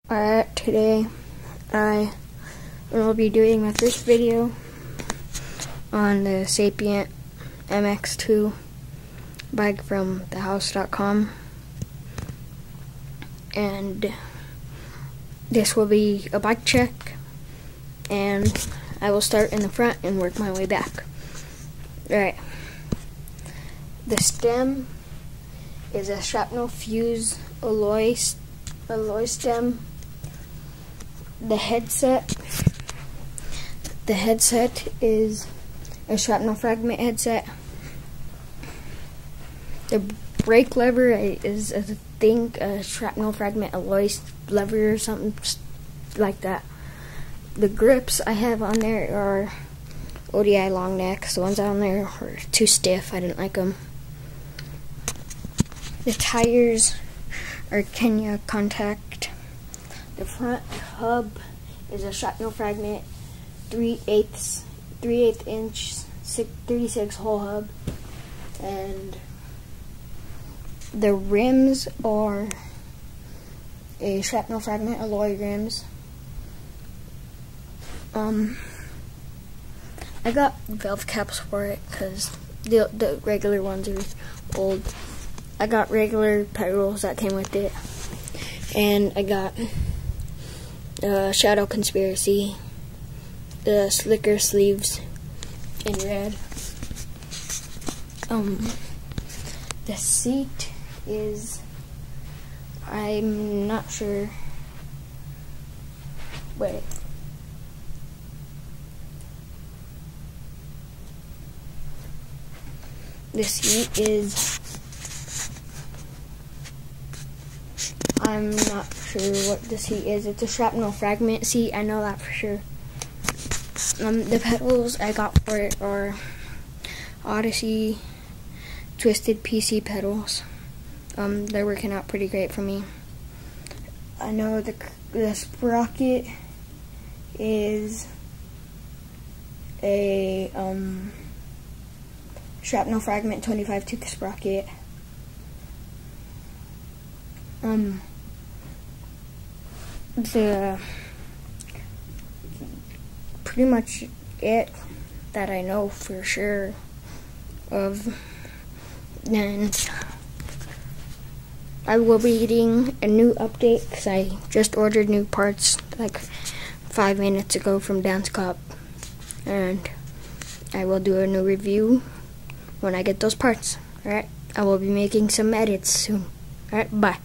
Alright, today I will be doing my first video on the Sapient MX2 bike from thehouse.com, and this will be a bike check, and I will start in the front and work my way back. Alright, the stem is a shrapnel fuse alloy stem. The headset is a shrapnel fragment headset. The brake lever is, I think, a shrapnel fragment alloy lever or something like that. The grips I have on there are ODI long necks. The ones on there are too stiff. I didn't like them. The tires are Kenya contact. The front hub is a shrapnel fragment 3/8 inch 36 hole hub, and the rims are a shrapnel fragment alloy rims. I got valve caps for it because the regular ones are old. I got regular pedals that came with it, and I got Shadow Conspiracy, the slicker sleeves in red. The seat is, I'm not sure, wait. The seat is, I'm not sure what the seat is. It's a shrapnel fragment seat, I know that for sure. The pedals I got for it are Odyssey Twisted PC pedals. They're working out pretty great for me. I know the sprocket is a shrapnel fragment 25 tooth sprocket. The pretty much it that I know for sure of, and I will be getting a new update because I just ordered new parts like 5 minutes ago from Dance Cop, and I will do a new review when I get those parts. Alright, I will be making some edits soon. Alright, bye.